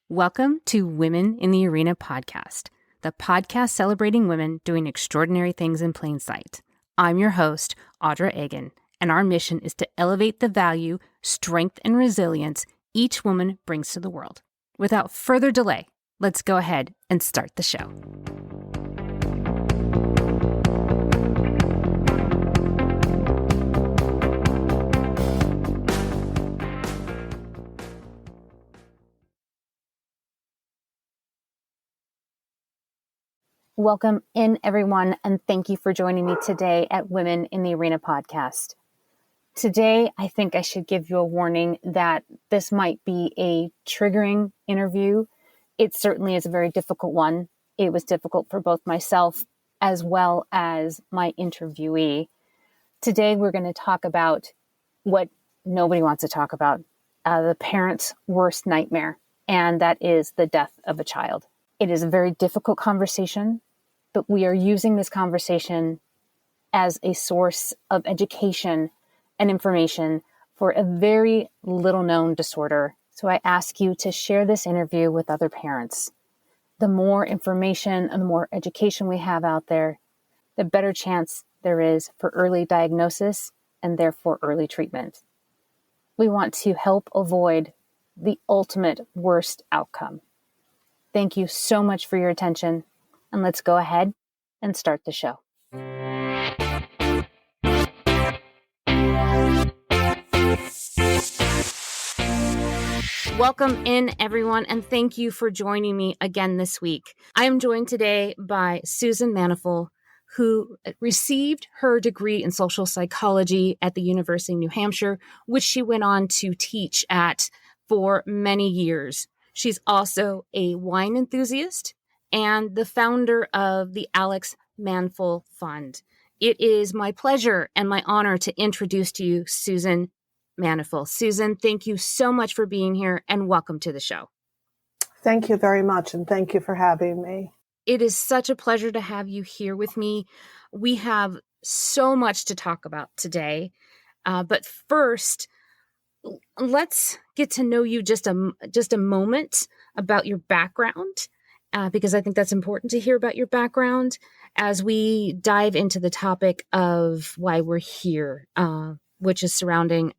Welcome to Women in the Arena podcast, the podcast celebrating women doing extraordinary things in plain sight. I'm your host, Audra Egan, and our mission is to elevate the value, strength, and resilience each woman brings to the world. Without further delay, let's go ahead and start the show. Welcome in, everyone, and thank you for joining me today at Women in the Arena podcast. Today, I think I should give you a warning that this might be a triggering interview. It certainly is a very difficult one. It was difficult for both myself as well as my interviewee. Today, we're going to talk about what nobody wants to talk about, the parent's worst nightmare, and that is the death of a child. It is a very difficult conversation, but we are using this conversation as a source of education and information for a very little known disorder. So I ask you to share this interview with other parents. The more information and the more education we have out there, the better chance there is for early diagnosis and therefore early treatment. We want to help avoid the ultimate worst outcome. Thank you so much for your attention, and let's go ahead and start the show. Welcome in, everyone, and thank you for joining me again this week. I am joined today by Susan Manfull, who received her degree in social psychology at the University of New Hampshire, which she went on to teach at for many years. She's also a wine enthusiast and the founder of the Alex Manfull Fund. It is my pleasure and my honor to introduce to you Susan Manfull. Susan, thank you so much for being here and welcome to the show. Thank you very much, and thank you for having me. It is such a pleasure to have you here with me. We have so much to talk about today, but first, let's get to know you just a moment about your background, because I think that's important to hear about your background as we dive into the topic of why we're here, which is surrounding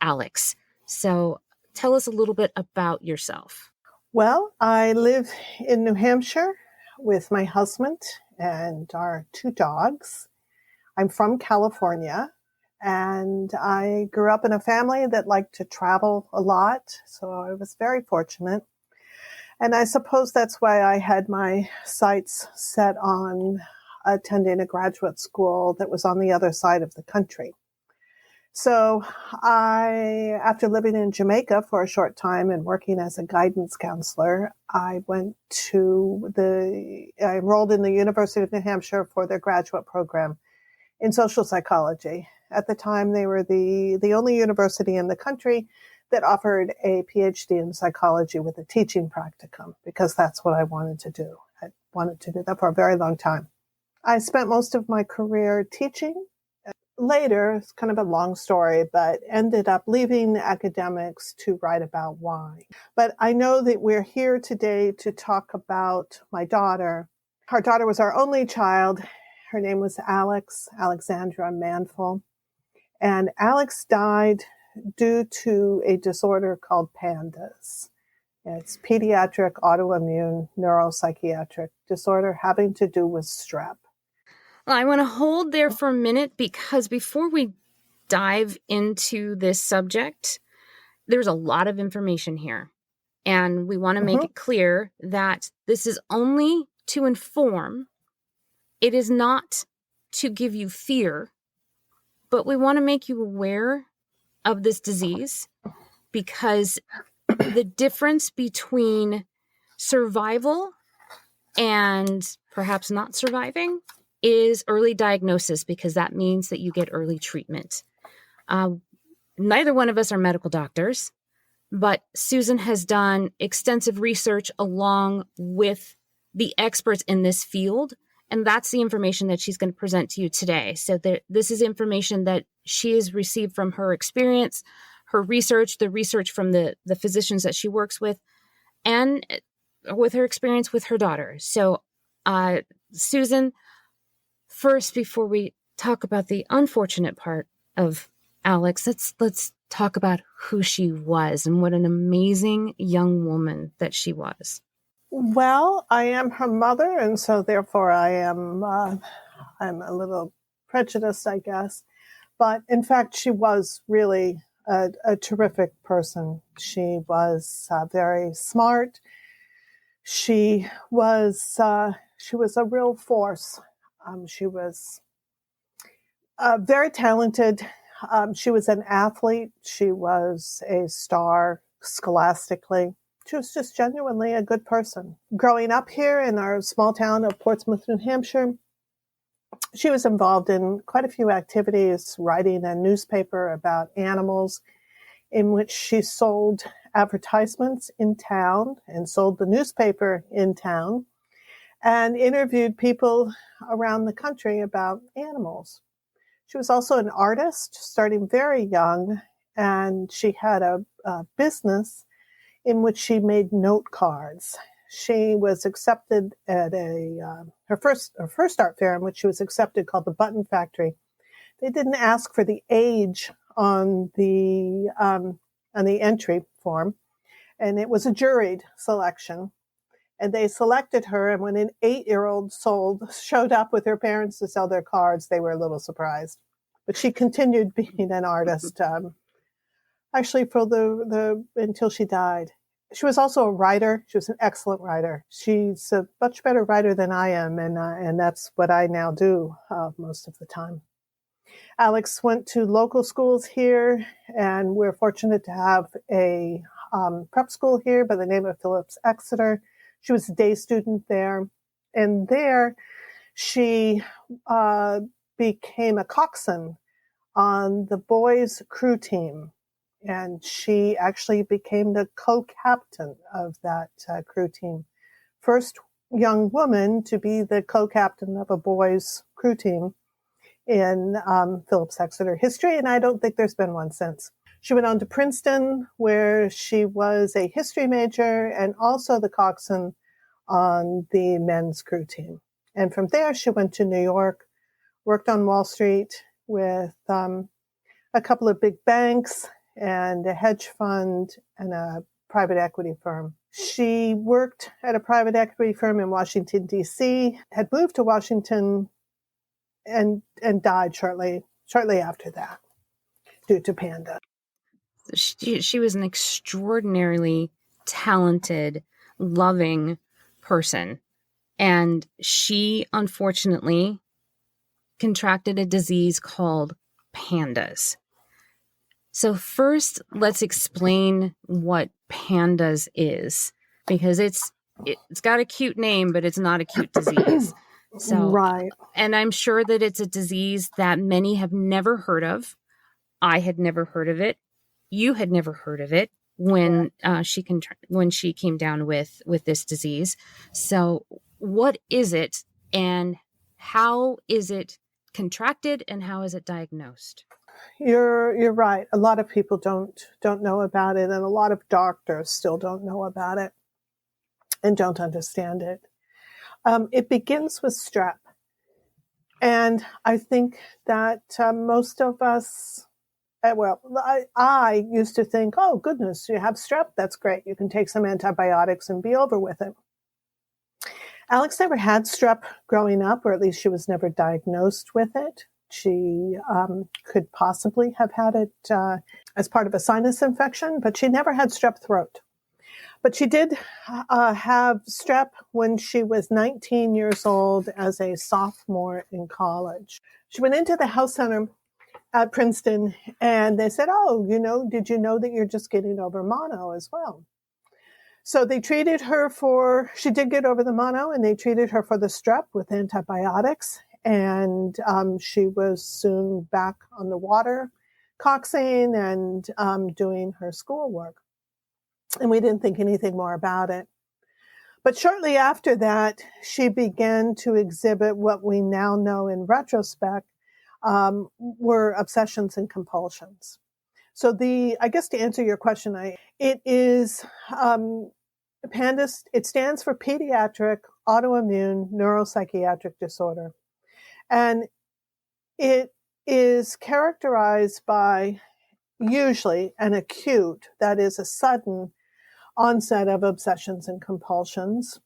Alex. So tell us a little bit about yourself. Well, I live in New Hampshire with my husband and our two dogs. I'm from California. And I grew up in a family that liked to travel a lot, so I was very fortunate. And I suppose that's why I had my sights set on attending a graduate school that was on the other side of the country. So after living in Jamaica for a short time and working as a guidance counselor, I enrolled in the University of New Hampshire for their graduate program in social psychology. At the time, they were the only university in the country that offered a PhD in psychology with a teaching practicum, because that's what I wanted to do. I wanted to do that for a very long time. I spent most of my career teaching. Later, it's kind of a long story, but ended up leaving academics to write about wine. But I know that we're here today to talk about my daughter. Our daughter was our only child. Her name was Alexandra Manfull. And Alex died due to a disorder called PANDAS. It's pediatric autoimmune neuropsychiatric disorder having to do with strep. Well, I want to hold there for a minute because before we dive into this subject, there's a lot of information here. And we want to make it clear that this is only to inform. It is not to give you fear. But we want to make you aware of this disease because the difference between survival and perhaps not surviving is early diagnosis, because that means that you get early treatment. Neither one of us are medical doctors, but Susan has done extensive research along with the experts in this field. And that's the information that she's going to present to you today. So this is information that she has received from her experience, her research, the research from the physicians that she works with. and with her experience with her daughter. So, Susan, first, before we talk about the unfortunate part of Alex, let's talk about who she was and what an amazing young woman that she was. Well, I am her mother, and so therefore I'm a little prejudiced, I guess. But in fact, she was really a terrific person. She was very smart. She was a real force. She was very talented. She was an athlete. She was a star scholastically. She was just genuinely a good person. Growing up here in our small town of Portsmouth, New Hampshire, she was involved in quite a few activities, writing a newspaper about animals, in which she sold advertisements in town and sold the newspaper in town and interviewed people around the country about animals. She was also an artist, starting very young, and she had a business in which she made note cards. She was accepted at her first art fair in which she was accepted, called the Button Factory. They didn't ask for the age on the entry form, and it was a juried selection. And they selected her, and when an 8-year-old showed up with her parents to sell their cards, they were a little surprised. But she continued being an artist, actually until she died. She was also a writer. She was an excellent writer. She's a much better writer than I am, and that's what I now do most of the time. Alex went to local schools here, and we're fortunate to have a prep school here by the name of Phillips Exeter. She was a day student there, and there she became a coxswain on the boys' crew team, and she actually became the co-captain of that crew team. First young woman to be the co-captain of a boys' crew team in Phillips Exeter history, and I don't think there's been one since. She went on to Princeton, where she was a history major and also the coxswain on the men's crew team. And from there, she went to New York, worked on Wall Street with a couple of big banks and a hedge fund and a private equity firm. She worked at a private equity firm in Washington, D.C., had moved to Washington and died shortly after that due to PANDAS. She was an extraordinarily talented, loving person. And she, unfortunately, contracted a disease called PANDAS. So first, let's explain what PANDAS is, because it's got a cute name, but it's not a cute disease. So, right. And I'm sure that it's a disease that many have never heard of. I had never heard of it. You had never heard of it when she came down with this disease. So what is it, and how is it contracted, and how is it diagnosed? You're right. A lot of people don't know about it, and a lot of doctors still don't know about it and don't understand it. It begins with strep, and I think that most of us, I used to think, oh goodness, you have strep, that's great. You can take some antibiotics and be over with it. Alex never had strep growing up, or at least she was never diagnosed with it. She could possibly have had it as part of a sinus infection, but she never had strep throat. But she did have strep when she was 19 years old as a sophomore in college. She went into the health center at Princeton, and they said, oh, did you know that you're just getting over mono as well? So they treated her she did get over the mono, and they treated her for the strep with antibiotics. And she was soon back on the water, coxing and doing her schoolwork. And we didn't think anything more about it. But shortly after that, she began to exhibit what we now know in retrospect were obsessions and compulsions. So I guess to answer your question, it is PANDAS, it stands for Pediatric Autoimmune Neuropsychiatric Disorder. And it is characterized by usually an acute, that is a sudden onset of obsessions and compulsions,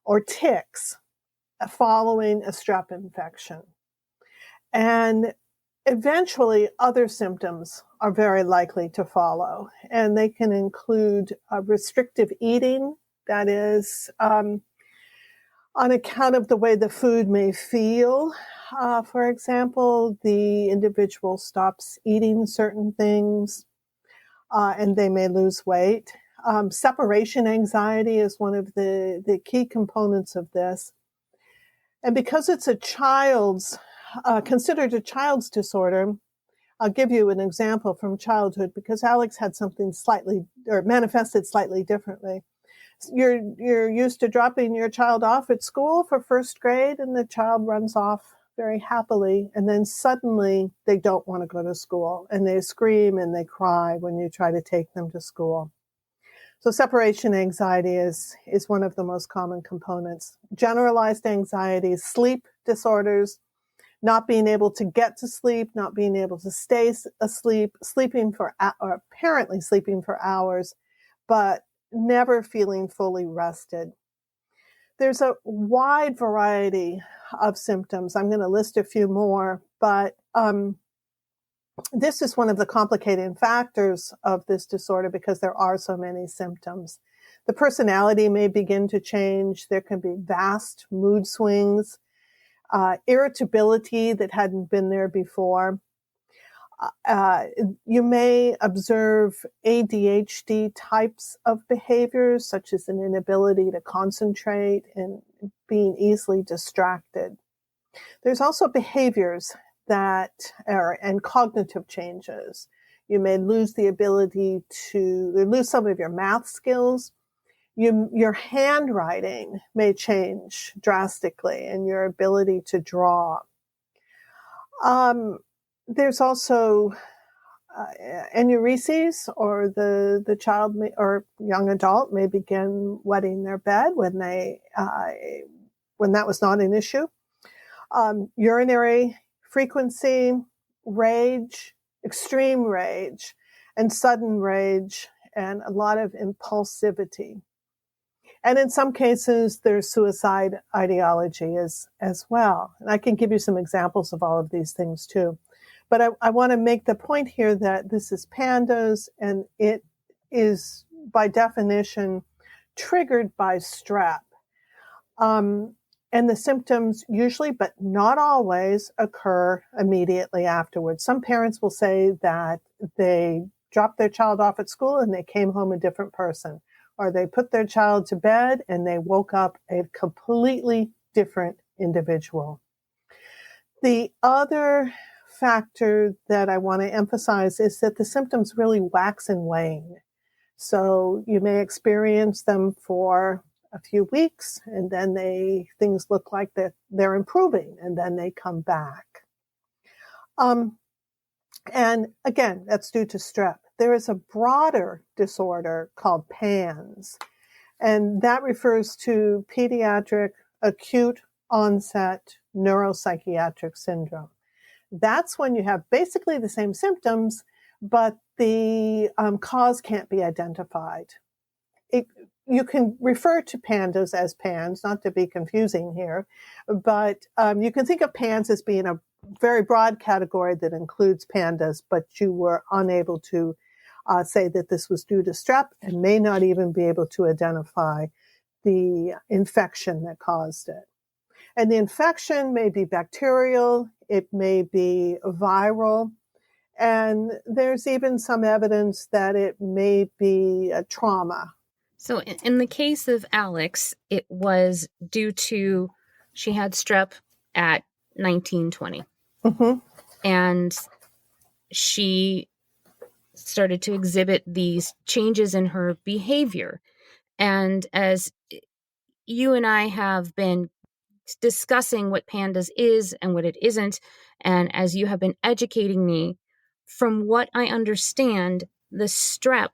or tics following a strep infection. And eventually other symptoms are very likely to follow, and they can include restrictive eating, that is on account of the way the food may feel. For example, the individual stops eating certain things and they may lose weight. Separation anxiety is one of the key components of this. And because it's considered a child's disorder, I'll give you an example from childhood because Alex had something manifested slightly differently. You're used to dropping your child off at school for first grade, and the child runs off very happily, and then suddenly they don't want to go to school, and they scream and they cry when you try to take them to school. So separation anxiety is one of the most common components. Generalized anxiety, sleep disorders, not being able to get to sleep, not being able to stay asleep, apparently sleeping for hours, but never feeling fully rested. There's a wide variety of symptoms. I'm going to list a few more, but this is one of the complicating factors of this disorder because there are so many symptoms. The personality may begin to change. There can be vast mood swings, irritability that hadn't been there before. You may observe ADHD types of behaviors, such as an inability to concentrate and being easily distracted. There's also behaviors and cognitive changes. You may lose the ability to lose some of your math skills. Your handwriting may change drastically and your ability to draw. There's also enuresis, or the child or young adult may begin wetting their bed when that was not an issue. Urinary frequency, rage, extreme rage, and sudden rage, and a lot of impulsivity. And in some cases, there's suicide ideology as well. And I can give you some examples of all of these things too. But I want to make the point here that this is PANDAS, and it is by definition triggered by strep. And the symptoms usually, but not always, occur immediately afterwards. Some parents will say that they dropped their child off at school and they came home a different person, or they put their child to bed and they woke up a completely different individual. The other factor that I want to emphasize is that the symptoms really wax and wane. So you may experience them for a few weeks, and then things look like they're improving, and then they come back. And again, that's due to strep. There is a broader disorder called PANS, and that refers to pediatric acute onset neuropsychiatric syndrome. That's when you have basically the same symptoms, but the cause can't be identified. You can refer to PANDAS as PANS, not to be confusing here, but you can think of PANS as being a very broad category that includes PANDAS, but you were unable to say that this was due to strep and may not even be able to identify the infection that caused it. And the infection may be bacterial, it may be viral, and there's even some evidence that it may be a trauma. So in the case of Alex, it was due to she had strep at 1920. Mm-hmm. And she started to exhibit these changes in her behavior. And as you and I have been discussing what PANDAS is and what it isn't, and as you have been educating me, from what I understand, the strep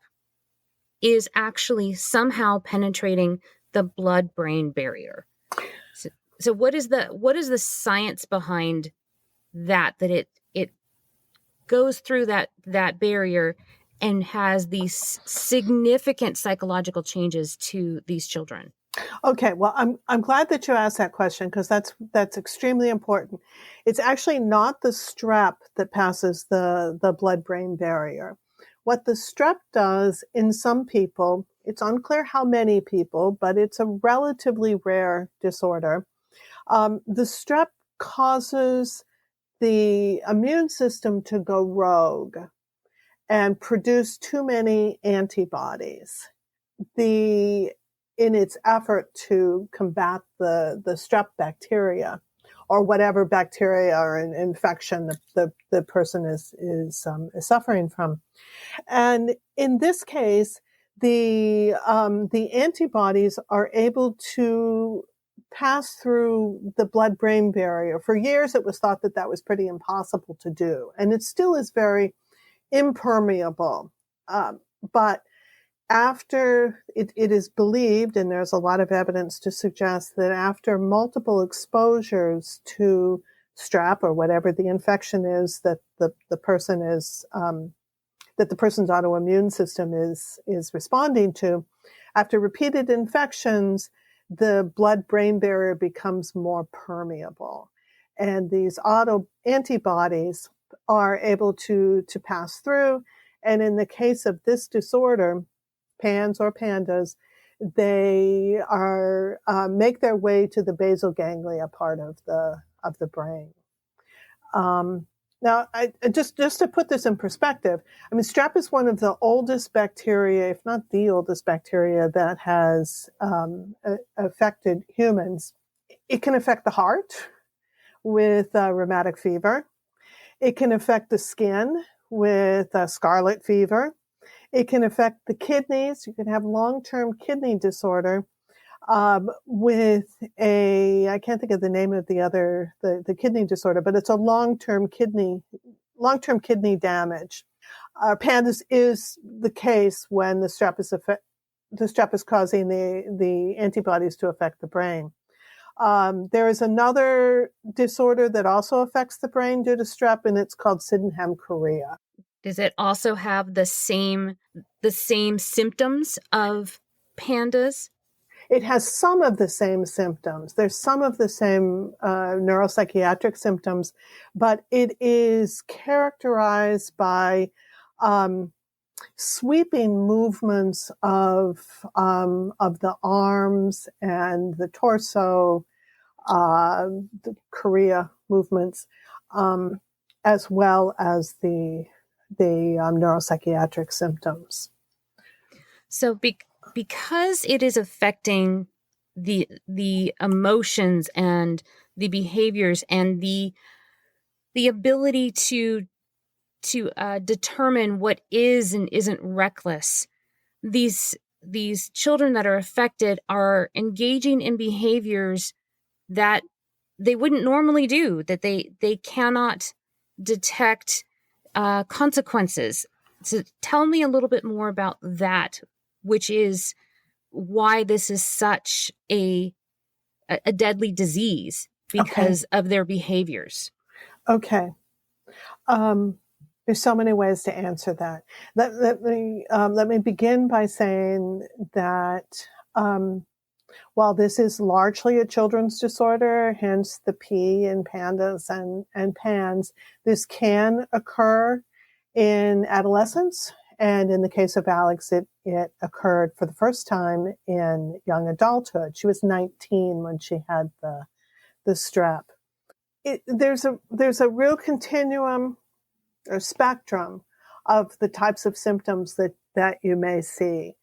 is actually somehow penetrating the blood-brain barrier. So what is the science behind that it goes through that barrier and has these significant psychological changes to these children? Okay, well, I'm glad that you asked that question, because that's extremely important. It's actually not the strep that passes the blood-brain barrier. What the strep does in some people, it's unclear how many people, but it's a relatively rare disorder. The strep causes the immune system to go rogue and produce too many antibodies. In its effort to combat the strep bacteria, or whatever bacteria or an infection the person is suffering from. And in this case, the antibodies are able to pass through the blood-brain barrier. For years, it was thought that was pretty impossible to do, and it still is very impermeable. But after it is believed, and there's a lot of evidence to suggest that after multiple exposures to strep, or whatever the infection is that the person is that the person's autoimmune system is responding to, after repeated infections, the blood-brain barrier becomes more permeable, and these antibodies are able to pass through. And in the case of this disorder, PANS or PANDAS, they are make their way to the basal ganglia part of the brain. Now, just to put this in perspective, I mean, strep is one of the oldest bacteria, if not the oldest bacteria, that has affected humans. It can affect the heart with rheumatic fever. It can affect the skin with scarlet fever. It can affect the kidneys. You can have long-term kidney disorder with I can't think of the name of the kidney disorder, but it's a long-term kidney damage. PANDAS is the case when the strep is causing the antibodies to affect the brain. There is another disorder that also affects the brain due to strep, and it's called Sydenham chorea. Does it also have the same symptoms of PANDAS? It has some of the same symptoms. There's some of the same neuropsychiatric symptoms, but it is characterized by sweeping movements of the arms and the torso, the chorea movements, as well as the neuropsychiatric symptoms. So because it is affecting the emotions and the behaviors and the ability to determine what is and isn't reckless, these children that are affected are engaging in behaviors that they wouldn't normally do, that they cannot detect consequences. So tell me a little bit more about that, which is why this is such a deadly disease, because of their behaviors. Okay. There's so many ways to answer that. Let me begin by saying that while this is largely a children's disorder, hence the P in PANDAS and PANS, this can occur in adolescence. And in the case of Alex, it occurred for the first time in young adulthood. She was 19 when she had the strep. There's a real continuum or spectrum of the types of symptoms that you may see.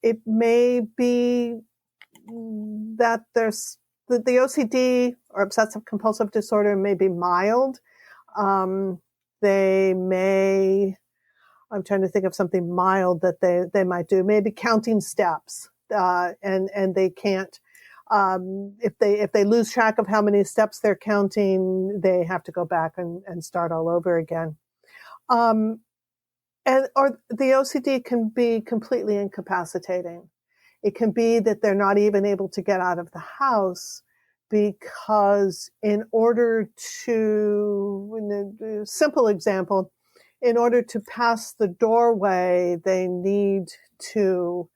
It may be that there's the OCD or obsessive compulsive disorder may be mild. They may, I'm trying to think of something mild that they might do, maybe counting steps, and they can't, if they lose track of how many steps they're counting, they have to go back and start all over again. or the OCD can be completely incapacitating. It can be that they're not even able to get out of the house because in order to, in a simple example, in order to pass the doorway, they need to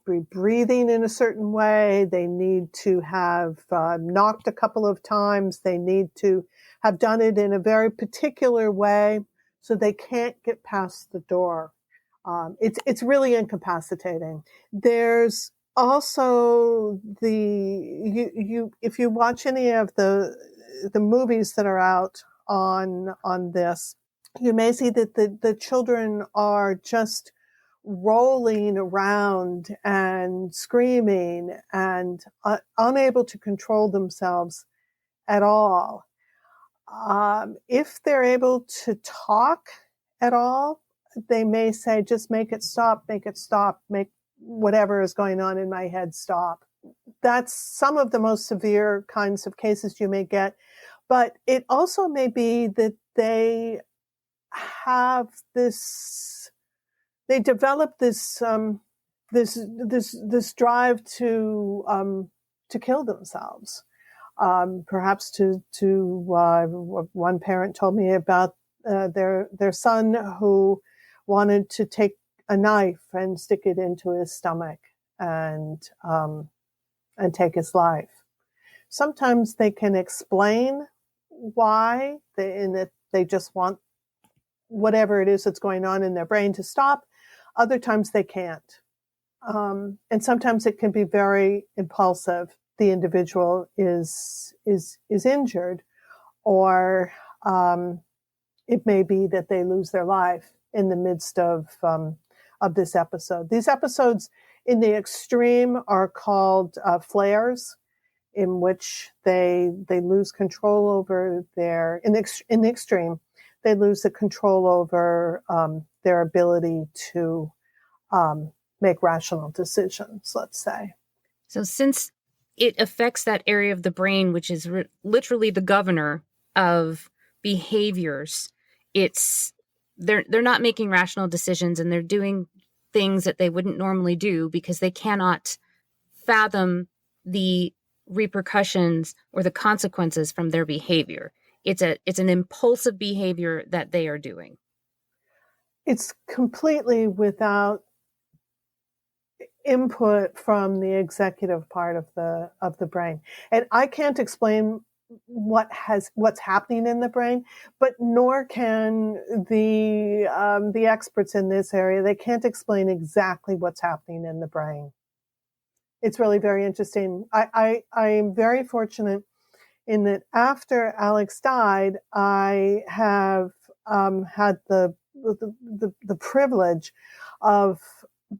be breathing in a certain way. They need to have knocked a couple of times. They need to have done it in a very particular way, so they can't get past the door. It's really incapacitating. There's also if you watch any of the movies that are out on this, you may see that the children are just rolling around and screaming and unable to control themselves at all. If they're able to talk at all, they may say, just make it stop, make whatever is going on in my head stop. That's some of the most severe kinds of cases you may get. But it also may be that they have they develop this drive to kill themselves. Perhaps one parent told me about their son who wanted to take a knife and stick it into his stomach and take his life. Sometimes they can explain why, in that they just want whatever it is that's going on in their brain to stop. Other times they can't. And sometimes it can be very impulsive. The individual is injured, or it may be that they lose their life in the midst of this episode. These episodes in the extreme are called flares, in which they lose control over in the extreme, they lose the control over their ability to make rational decisions, let's say. So since it affects that area of the brain, which is literally the governor of behaviors, they're not making rational decisions, and they're doing things that they wouldn't normally do because they cannot fathom the repercussions or the consequences from their behavior. It's an impulsive behavior that they are doing. It's completely without input from the executive part of the brain. And I can't explain what's happening in the brain, but nor can the experts in this area. They can't explain exactly what's happening in the brain. It's really very interesting. I'm very fortunate in that after Alex died, I have had the privilege of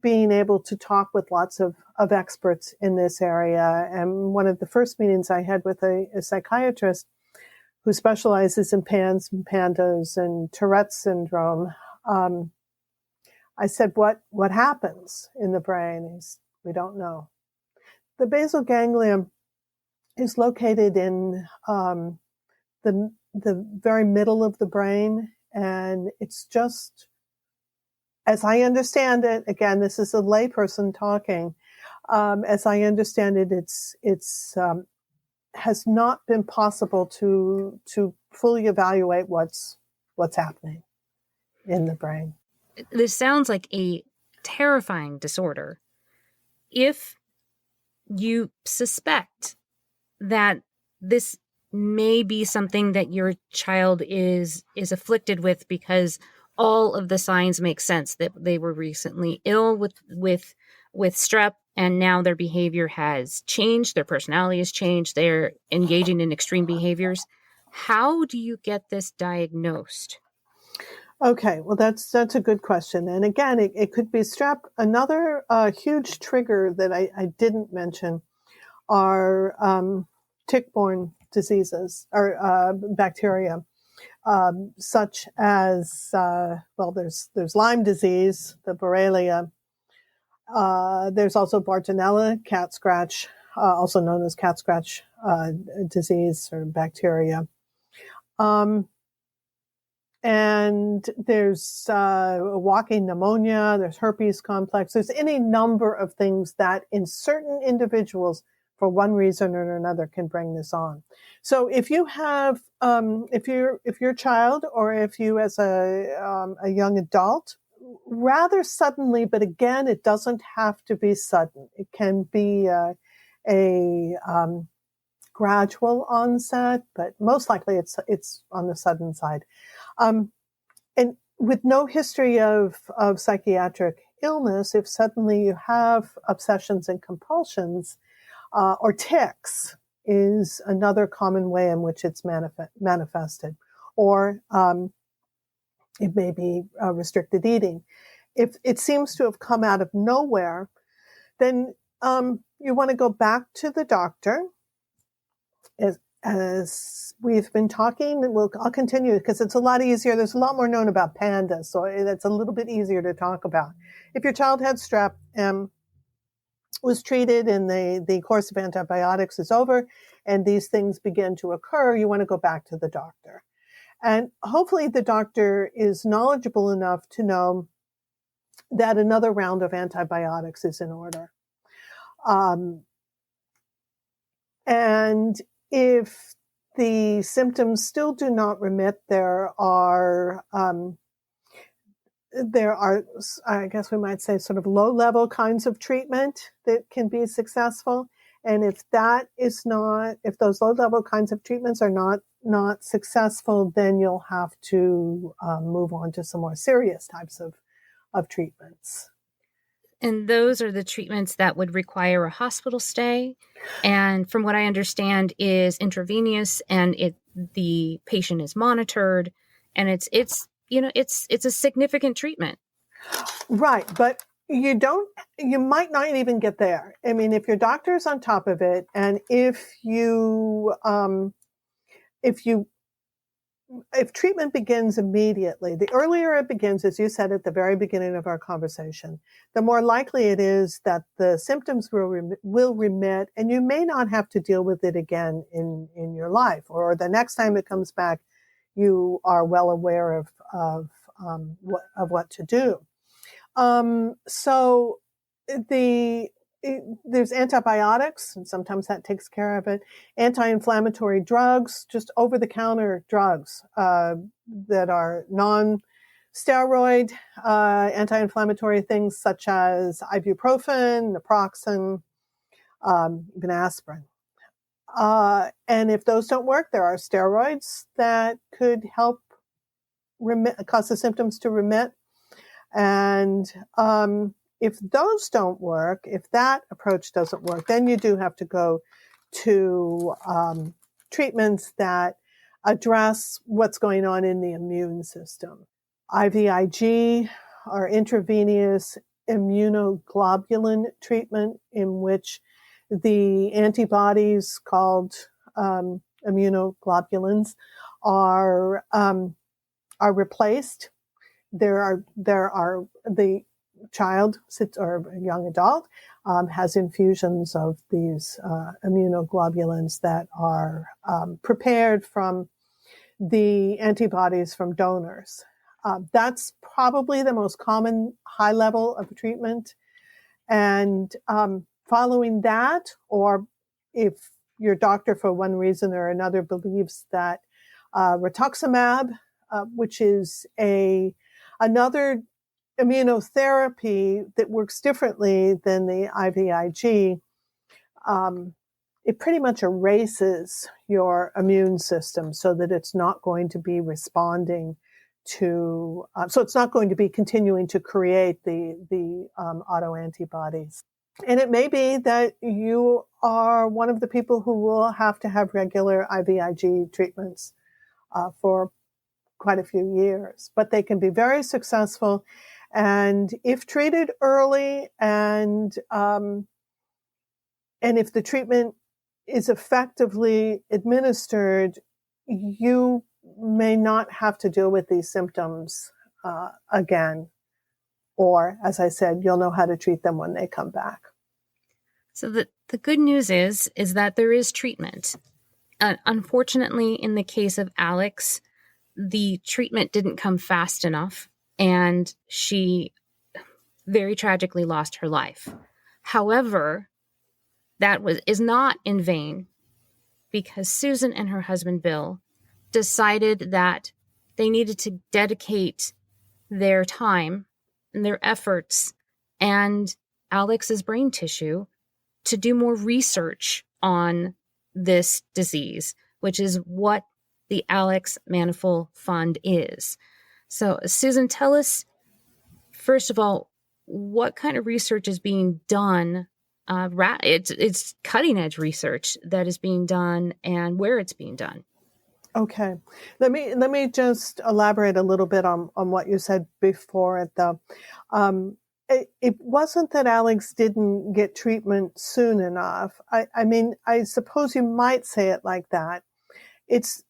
being able to talk with lots of experts in this area. And one of the first meetings I had with a psychiatrist who specializes in PANS and PANDAS and Tourette's syndrome, I said, what happens in the brain? We don't know. The basal ganglia is located in the very middle of the brain, and it's just, as I understand it, again, this is a layperson talking. As I understand it, it's has not been possible to fully evaluate what's happening in the brain. This sounds like a terrifying disorder. If you suspect that this may be something that your child is afflicted with because all of the signs make sense, that they were recently ill with strep, and now their behavior has changed, their personality has changed, they're engaging in extreme behaviors. How do you get this diagnosed? Okay, well, that's a good question. And again, it could be strep. Another huge trigger that I didn't mention are tick-borne diseases or bacteria, such as, there's Lyme disease, the Borrelia. There's also Bartonella, cat scratch, also known as cat scratch disease or bacteria. And there's walking pneumonia, there's herpes complex, there's any number of things that in certain individuals, for one reason or another, can bring this on. So if you have, if you're a child, or if you as a young adult, rather suddenly, but again, it doesn't have to be sudden. It can be a gradual onset, but most likely it's on the sudden side. And with no history of psychiatric illness, if suddenly you have obsessions and compulsions, or tics is another common way in which it's manifested, or it may be restricted eating. If it seems to have come out of nowhere, then you want to go back to the doctor. As we've been talking, I'll continue because it's a lot easier. There's a lot more known about PANDAS, so it's a little bit easier to talk about. If your child had strep, was treated and the course of antibiotics is over and these things begin to occur, you want to go back to the doctor. And hopefully the doctor is knowledgeable enough to know that another round of antibiotics is in order. And if the symptoms still do not remit, there are, I guess we might say, sort of low-level kinds of treatment that can be successful. And if those low-level kinds of treatments are not successful, then you'll have to move on to some more serious types of treatments. And those are the treatments that would require a hospital stay. And from what I understand is intravenous, and the patient is monitored, and it's a significant treatment. Right. But you might not even get there. I mean, if your doctor's on top of it, and if treatment begins immediately, the earlier it begins, as you said at the very beginning of our conversation, the more likely it is that the symptoms will remit, and you may not have to deal with it again in your life, or the next time it comes back, you are well aware of what to do. So there's antibiotics, and sometimes that takes care of it. Anti-inflammatory drugs, just over-the-counter drugs that are non-steroid anti-inflammatory things such as ibuprofen, naproxen, even aspirin. And if those don't work, there are steroids that could help cause the symptoms to remit. And if those don't work, if that approach doesn't work, then you do have to go to treatments that address what's going on in the immune system. IVIG, or intravenous immunoglobulin treatment, in which the antibodies called immunoglobulins are replaced. There are the child or young adult has infusions of these immunoglobulins that are prepared from the antibodies from donors. That's probably the most common high level of treatment. And following that, or if your doctor for one reason or another believes that rituximab, which is another immunotherapy that works differently than the IVIG, it pretty much erases your immune system so that it's not going to be responding to, so it's not going to be continuing to create the autoantibodies. And it may be that you are one of the people who will have to have regular IVIG treatments for quite a few years, but they can be very successful. And if treated early, and if the treatment is effectively administered, you may not have to deal with these symptoms again. Or, as I said, you'll know how to treat them when they come back. So the good news is that there is treatment. Unfortunately, in the case of Alex, the treatment didn't come fast enough, and she very tragically lost her life. However, that is not in vain, because Susan and her husband Bill decided that they needed to dedicate their time and their efforts and Alex's brain tissue to do more research on this disease, which is what the Alex Manfull Fund is. So, Susan, tell us, first of all, what kind of research is being done? It's cutting edge research that is being done, and where it's being done. Okay, let me just elaborate a little bit on what you said before. It wasn't that Alex didn't get treatment soon enough. I mean, I suppose you might say it like that. It's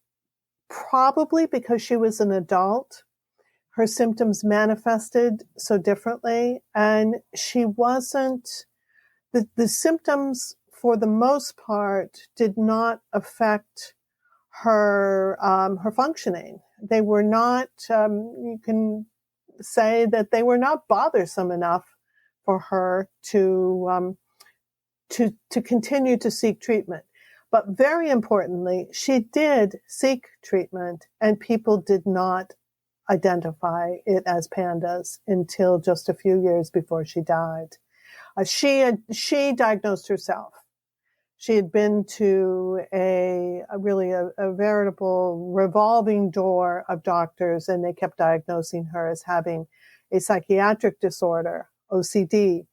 probably because she was an adult, her symptoms manifested so differently, and she wasn't, the symptoms for the most part did not affect her functioning. They were not, you can say that they were not bothersome enough for her to continue to seek treatment. But very importantly, she did seek treatment, and people did not identify it as PANDAS until just a few years before she died. She diagnosed herself. She had been to a veritable revolving door of doctors, and they kept diagnosing her as having a psychiatric disorder, OCD.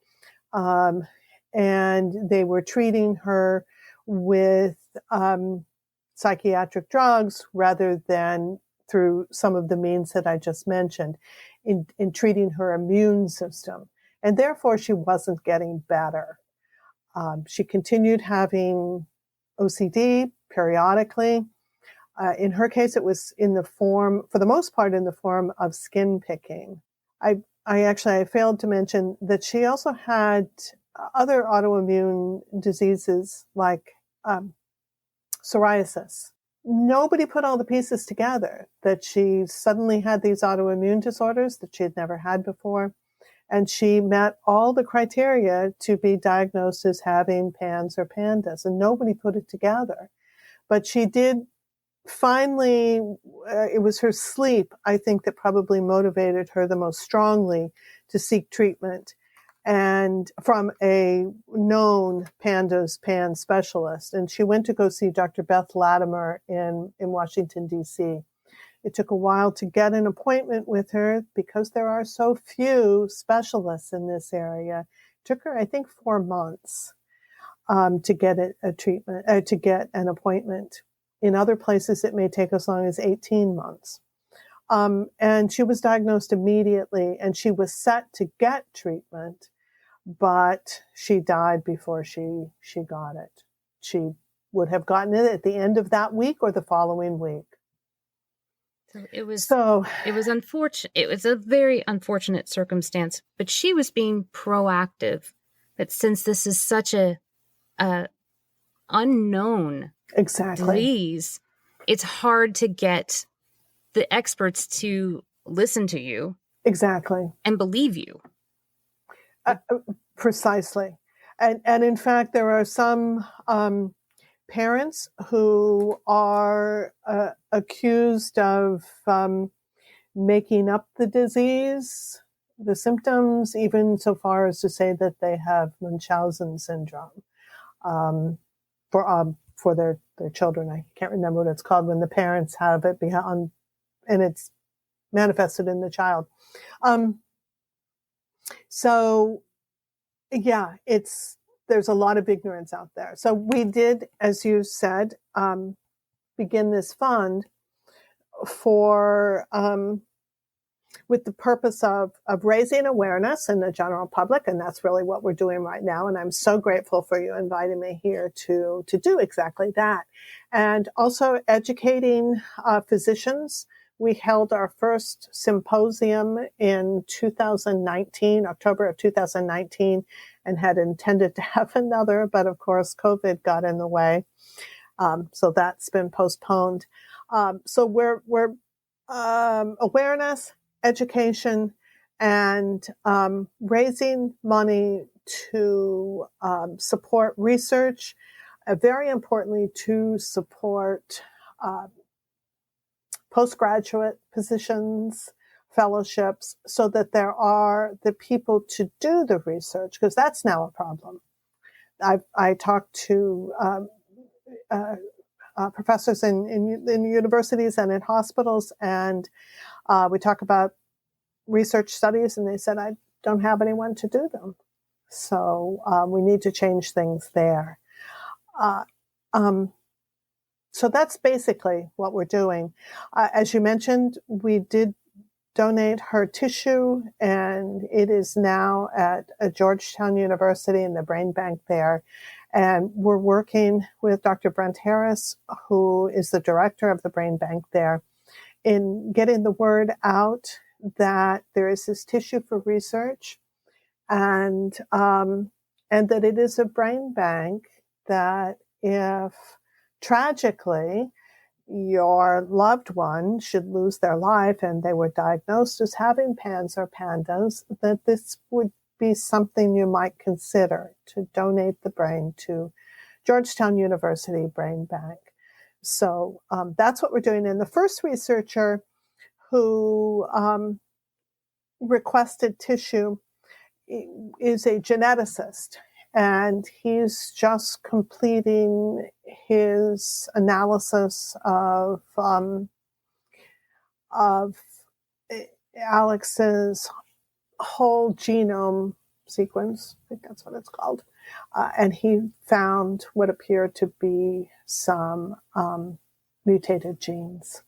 And they were treating her with psychiatric drugs rather than through some of the means that I just mentioned in treating her immune system. And therefore, she wasn't getting better. She continued having OCD periodically. In her case, it was in the form, for the most part, in the form of skin picking. I failed to mention that she also had other autoimmune diseases like psoriasis. Nobody put all the pieces together that she suddenly had these autoimmune disorders that she had never had before. And she met all the criteria to be diagnosed as having PANS or PANDAS, and nobody put it together. But she did finally, it was her sleep, I think, that probably motivated her the most strongly to seek treatment, and from a known PANDAS specialist. And she went to go see Dr. Beth Latimer in Washington, D.C. It took a while to get an appointment with her because there are so few specialists in this area. It took her, I think, 4 months to get to get an appointment. In other places, it may take as long as 18 months. And she was diagnosed immediately, and she was set to get treatment, but she died before she got it. She would have gotten it at the end of that week or the following week. It was unfortunate. It was a very unfortunate circumstance, but she was being proactive. But since this is such a unknown disease, it's hard to get the experts to listen to you and believe you. Precisely, and in fact, there are some parents who are accused of making up the disease, the symptoms, even so far as to say that they have Munchausen syndrome for their children. I can't remember what it's called when the parents have it and it's manifested in the child. So yeah, there's a lot of ignorance out there. So we did, as you said, begin this fund with the purpose of raising awareness in the general public, and that's really what we're doing right now. And I'm so grateful for you inviting me here to do exactly that. And also educating physicians. We held our first symposium in 2019, October of 2019, and had intended to have another, but of course COVID got in the way. So that's been postponed. So we're awareness, education, and raising money to support research, very importantly, to support postgraduate positions, fellowships, so that there are the people to do the research, because that's now a problem. I talked to professors in universities and in hospitals, and we talk about research studies, and they said, I don't have anyone to do them. So we need to change things there. So that's basically what we're doing. As you mentioned, we did donate her tissue, and it is now at Georgetown University in the brain bank there. And we're working with Dr. Brent Harris, who is the director of the brain bank there, in getting the word out that there is this tissue for research, and that it is a brain bank that if tragically your loved one should lose their life and they were diagnosed as having PANS or PANDAS, that this would be something you might consider to donate the brain to Georgetown University Brain Bank. So that's what we're doing. And the first researcher who requested tissue is a geneticist, and he's just completing his analysis of Alex's whole genome sequence. I think that's what it's called. And he found what appeared to be some mutated genes.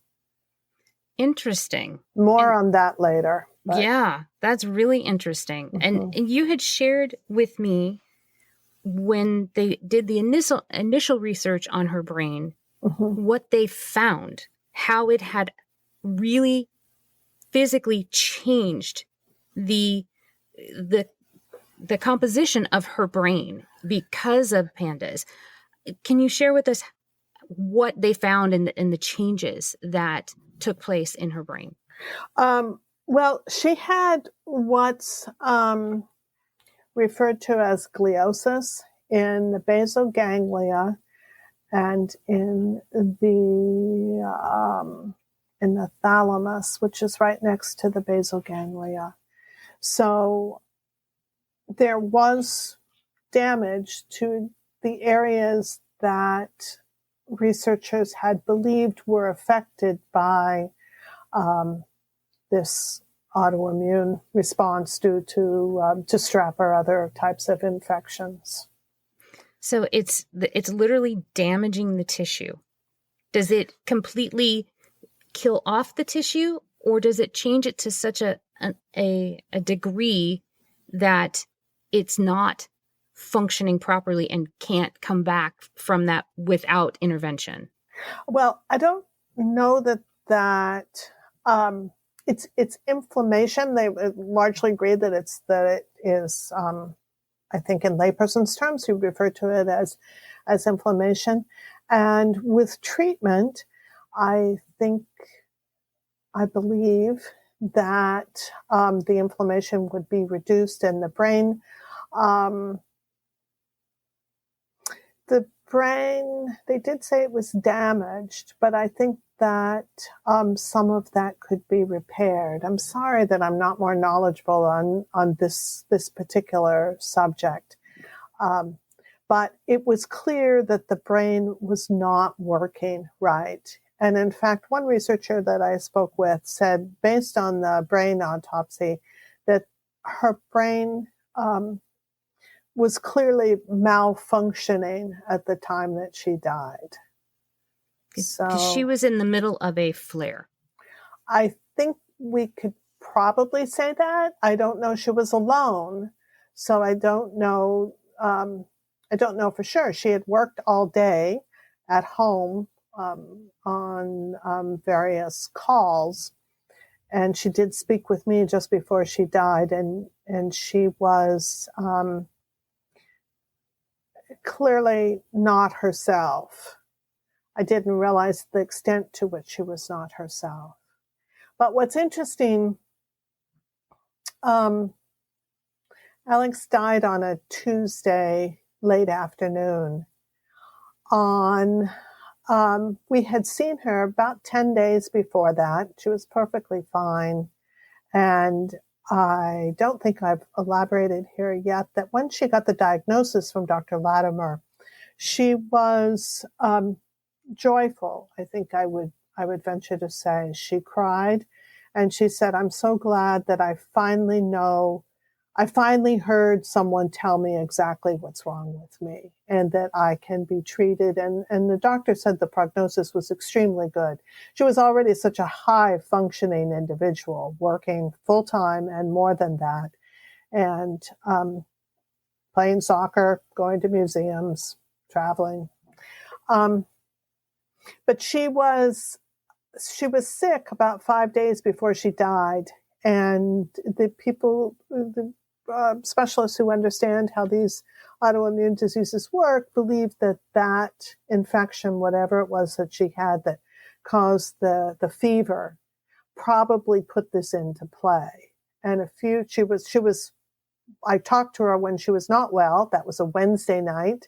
Interesting. More on that later. But. Yeah, that's really interesting. Mm-hmm. And you had shared with me when they did the initial research on her brain, mm-hmm. what they found, how it had really physically changed the composition of her brain because of PANDAS. Can you share with us what they found and the changes that took place in her brain? Well, she had what's referred to as gliosis in the basal ganglia and in the thalamus, which is right next to the basal ganglia. So there was damage to the areas that researchers had believed were affected by this autoimmune response due to strep or other types of infections. So it's literally damaging the tissue. Does it completely kill off the tissue, or does it change it to such a degree that it's not functioning properly and can't come back from that without intervention? Well, I don't know that it's inflammation. They largely agree that it is. I think in layperson's terms, we refer to it as inflammation. And with treatment, I believe that the inflammation would be reduced in the brain. The brain, they did say it was damaged, but I think that some of that could be repaired. I'm sorry that I'm not more knowledgeable on this particular subject. But it was clear that the brain was not working right. And in fact, one researcher that I spoke with said, based on the brain autopsy, that her brain was clearly malfunctioning at the time that she died. Because she was in the middle of a flare. I think we could probably say that. I don't know. She was alone, so I don't know. I don't know for sure. She had worked all day at home on various calls, and she did speak with me just before she died, and she was clearly not herself. I didn't realize the extent to which she was not herself. But what's interesting, Alex died on a Tuesday late afternoon. We had seen her about 10 days before that. She was perfectly fine. And I don't think I've elaborated here yet that when she got the diagnosis from Dr. Latimer, she was joyful. I think I would venture to say she cried, and she said, "I'm so glad that I finally heard someone tell me exactly what's wrong with me and that I can be treated." And the doctor said the prognosis was extremely good. She was already such a high functioning individual, working full time and more than that, and playing soccer, going to museums, traveling. But she was sick about 5 days before she died. And the specialists who understand how these autoimmune diseases work believe that infection, whatever it was that she had that caused the fever, probably put this into play. And I talked to her when she was not well. That was a Wednesday night.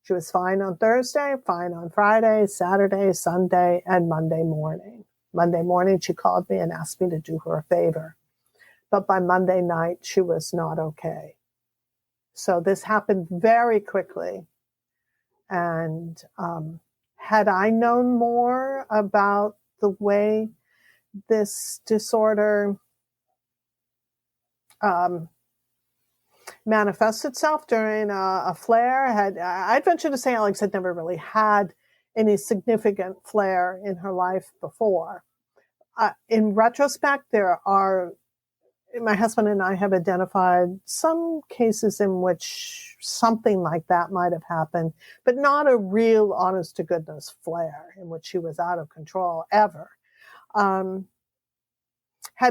She was fine on Thursday, fine on Friday, Saturday, Sunday, and Monday morning. Monday morning, she called me and asked me to do her a favor. But by Monday night, she was not okay. So this happened very quickly. And had I known more about the way this disorder manifests itself during a flare, I'd venture to say Alex had never really had any significant flare in her life before. In retrospect, my husband and I have identified some cases in which something like that might have happened, but not a real honest to goodness flare in which she was out of control ever. Had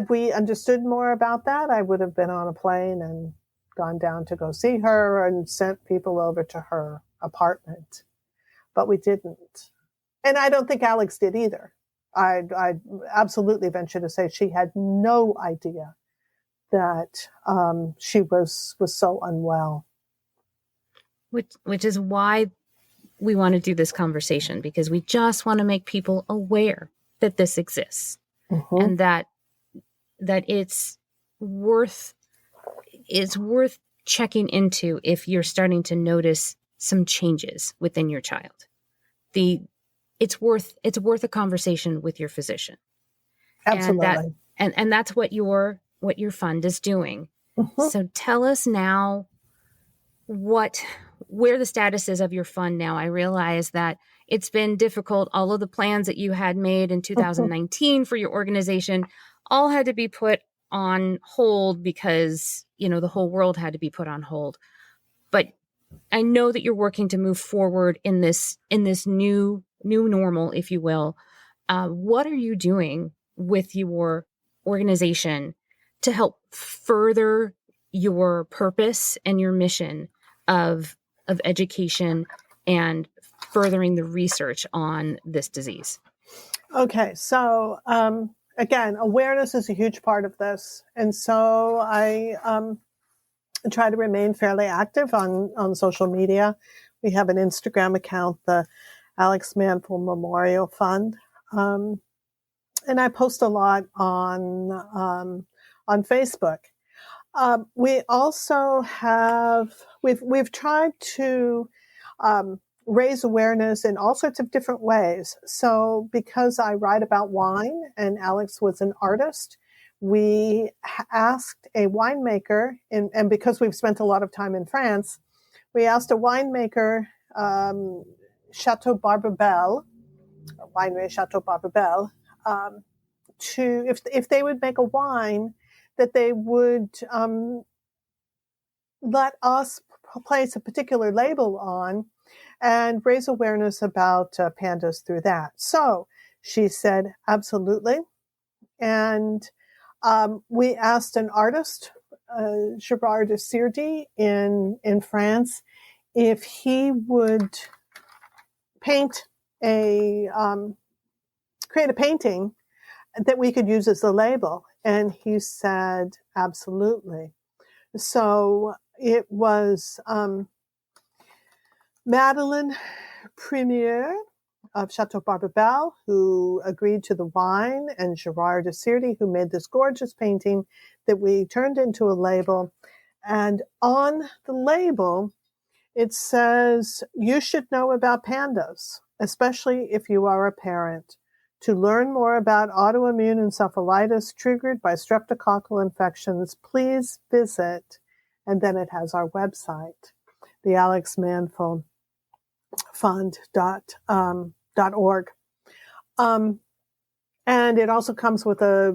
we understood more about that, I would have been on a plane and gone down to go see her and sent people over to her apartment. But we didn't. And I don't think Alex did either. I absolutely venture to say she had no idea that she was so unwell. Which is why we want to do this conversation, because we just want to make people aware that this exists, and that it's worth checking into if you're starting to notice some changes within your child. It's worth a conversation with your physician. Absolutely. And that's what your fund is doing. So tell us now where the status is of your fund now. I realize that it's been difficult. All of the plans that you had made in 2019 for your organization all had to be put on hold because, the whole world had to be put on hold. But I know that you're working to move forward in this new normal, if you will. What are you doing with your organization to help further your purpose and your mission of education and furthering the research on this disease? Okay, so again, awareness is a huge part of this, and so I try to remain fairly active on social media. We have an Instagram account, the Alex Manfull Memorial Fund, and I post a lot on Facebook. We also we've tried to raise awareness in all sorts of different ways. So because I write about wine and Alex was an artist, we asked a winemaker, and because we've spent a lot of time in France, we asked a winemaker, Chateau Barbabel, winery Chateau Barbabel, to if they would make a wine that they would let us place a particular label on and raise awareness about PANDAS through that. So she said, absolutely. And we asked an artist, Gerard de Sirdi in France, if he would create a painting that we could use as a label. And he said, absolutely. So it was Madeline Premier of Chateau Barbabel who agreed to the wine, and Gerard Desirdi who made this gorgeous painting that we turned into a label. And on the label, it says, you should know about pandas, especially if you are a parent. To learn more about autoimmune encephalitis triggered by streptococcal infections, please visit, and then it has our website, the Alex Manfull Fund.org. And it also comes with I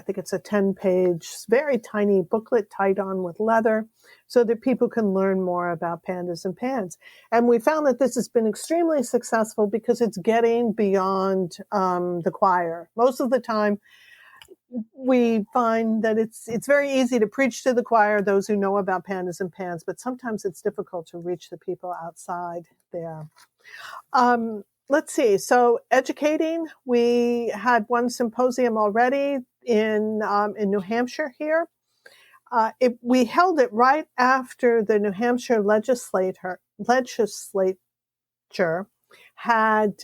think it's a 10-page, very tiny booklet tied on with leather so that people can learn more about pandas and pans. And we found that this has been extremely successful because it's getting beyond the choir. Most of the time, we find that it's very easy to preach to the choir, those who know about pandas and pans, but sometimes it's difficult to reach the people outside there. Let's see. So educating, we had one symposium already in New Hampshire here. We held it right after the New Hampshire legislature had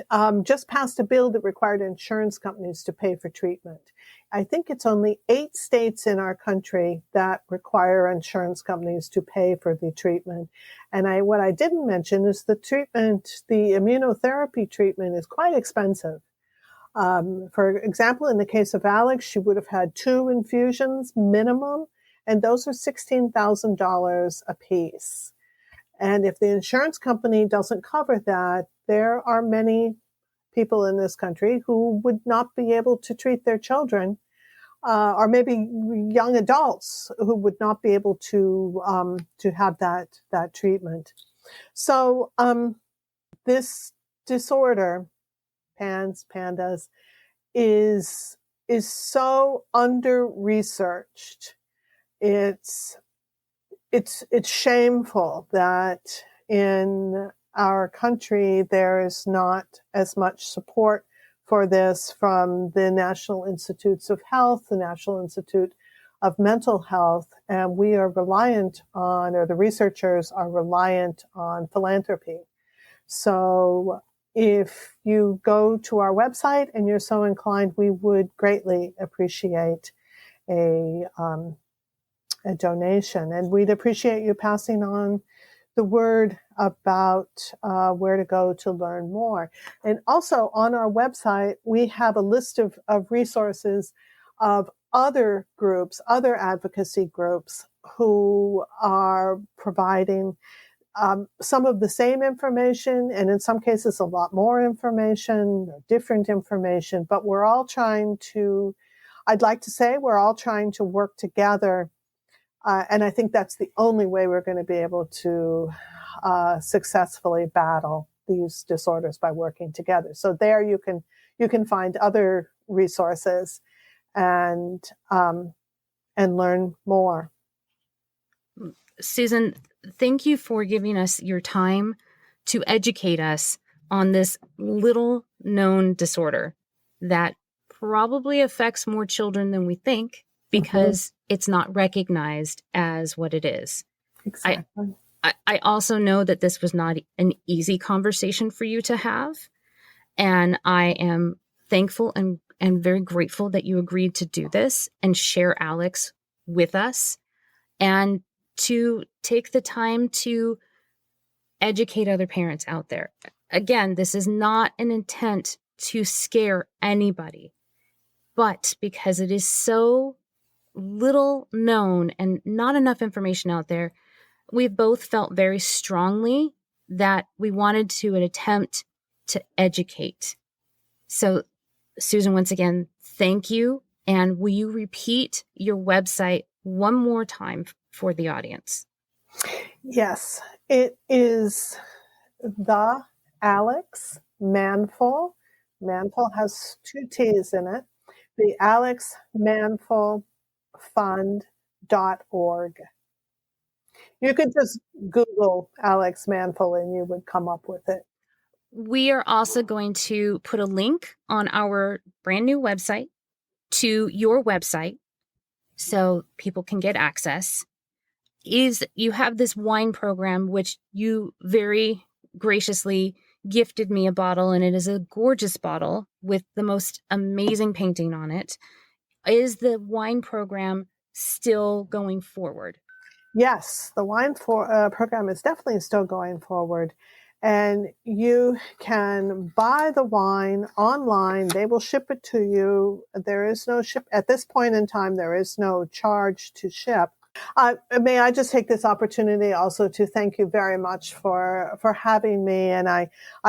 just passed a bill that required insurance companies to pay for treatment. I think it's only 8 states in our country that require insurance companies to pay for the treatment. And what I didn't mention is the immunotherapy treatment is quite expensive. For example, in the case of Alex, she would have had 2 infusions minimum, and those are $16,000 a piece. And if the insurance company doesn't cover that, there are many people in this country who would not be able to treat their children, or maybe young adults who would not be able to have that treatment. So this disorder, pandas, is so under-researched. It's shameful that in our country there is not as much support for this from the National Institutes of Health, the National Institute of Mental Health, and we are reliant on, or the researchers are reliant on, philanthropy. So if you go to our website and you're so inclined, we would greatly appreciate a donation. And we'd appreciate you passing on the word about where to go to learn more. And also on our website, we have a list of resources of other groups, other advocacy groups who are providing some of the same information, and in some cases a lot more information, different information, but we're all trying to work together. And I think that's the only way we're going to be able to successfully battle these disorders, by working together. So there you can find other resources and learn more. Susan, thank you for giving us your time to educate us on this little known disorder that probably affects more children than we think, because it's not recognized as what it is. Exactly. I also know that this was not an easy conversation for you to have. And I am thankful and very grateful that you agreed to do this and share Alex with us, and to take the time to educate other parents out there. Again, this is not an intent to scare anybody, but because it is so little known and not enough information out there, we've both felt very strongly that we wanted to attempt to educate. So, Susan, once again, thank you. And will you repeat your website one more time for the audience? Yes, it is the Alex Manfull. Manfull has 2 T's in it. The Alex Manfull Fund.org. You could just Google Alex Manfull and you would come up with it. We are also going to put a link on our brand new website to your website so people can get access. You have this wine program, which you very graciously gifted me a bottle, and it is a gorgeous bottle with the most amazing painting on it. Is the wine program still going forward? Yes, the wine program is definitely still going forward. And you can buy the wine online. They will ship it to you. There is no ship at this point in time. There is no charge to ship. May I just take this opportunity also to thank you very much for having me. And I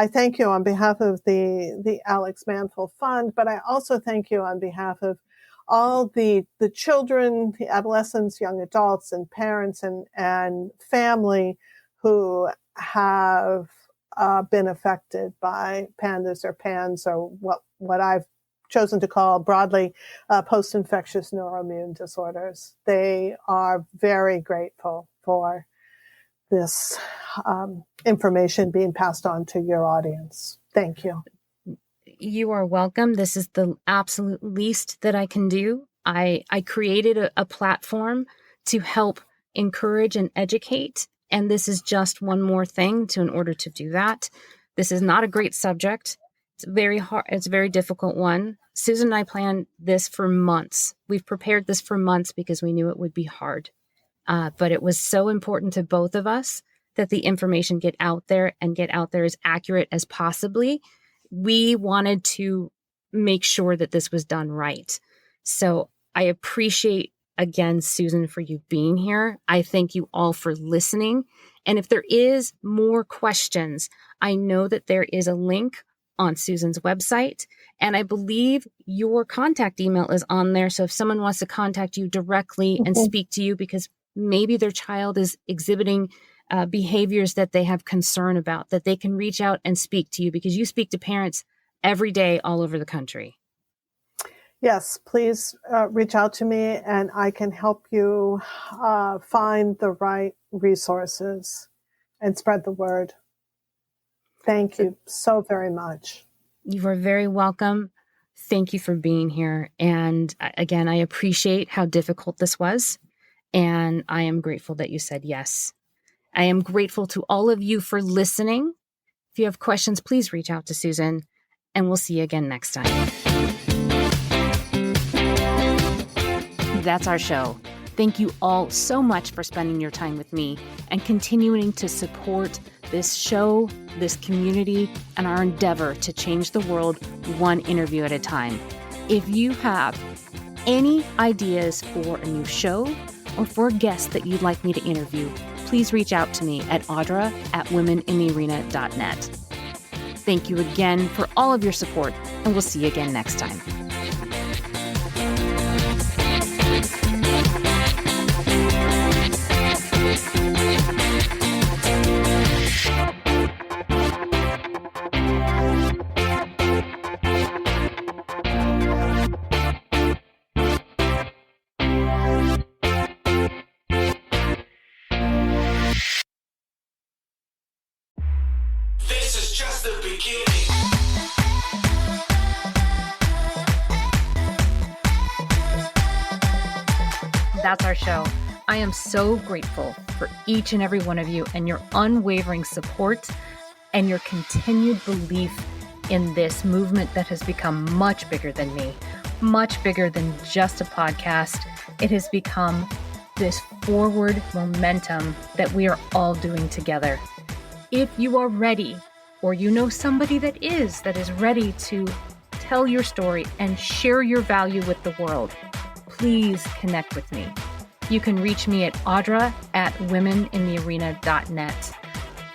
thank you on behalf of the Alex Manfull Fund, but I also thank you on behalf of all the children, the adolescents, young adults, and parents and family who have been affected by PANDAS or PANS, or what I've chosen to call broadly post-infectious neuroimmune disorders. They are very grateful for this information being passed on to your audience. Thank you. You are welcome. This is the absolute least that I can do. I created a platform to help encourage and educate, and this is just one more thing in order to do that. This is not a great subject. It's very hard. It's a very difficult one. Susan and I planned this for months. We've prepared this for months because we knew it would be hard. But it was so important to both of us that the information get out there as accurate as possibly. We wanted to make sure that this was done right. So I appreciate, again, Susan, for you being here. I thank you all for listening. And if there is more questions, I know that there is a link on Susan's website. And I believe your contact email is on there. So if someone wants to contact you directly and speak to you because maybe their child is exhibiting behaviors that they have concern about, that they can reach out and speak to you because you speak to parents every day all over the country. Yes, please reach out to me and I can help you find the right resources and spread the word. Thank you so very much. You are very welcome. Thank you for being here. And again, I appreciate how difficult this was. And I am grateful that you said yes. I am grateful to all of you for listening. If you have questions, please reach out to Susan, and we'll see you again next time. That's our show. Thank you all so much for spending your time with me and continuing to support this show, this community, and our endeavor to change the world one interview at a time. If you have any ideas for a new show or for a guest that you'd like me to interview, please reach out to me at audra@womeninthearena.net. Thank you again for all of your support, and we'll see you again next time. This is just the beginning. That's our show. I am so grateful for each and every one of you and your unwavering support and your continued belief in this movement that has become much bigger than me, much bigger than just a podcast. It has become this forward momentum that we are all doing together. If you are ready, or you know somebody that is ready to tell your story and share your value with the world, please connect with me. You can reach me at audra@womeninthearena.net.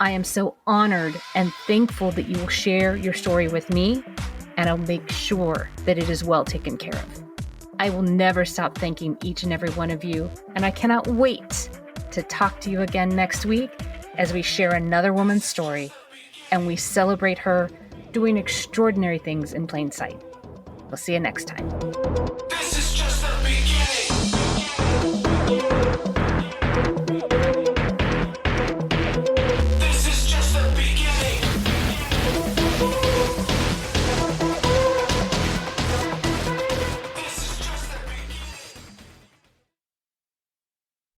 I am so honored and thankful that you will share your story with me, and I'll make sure that it is well taken care of. I will never stop thanking each and every one of you, and I cannot wait to talk to you again next week as we share another woman's story and we celebrate her doing extraordinary things in plain sight. We'll see you next time.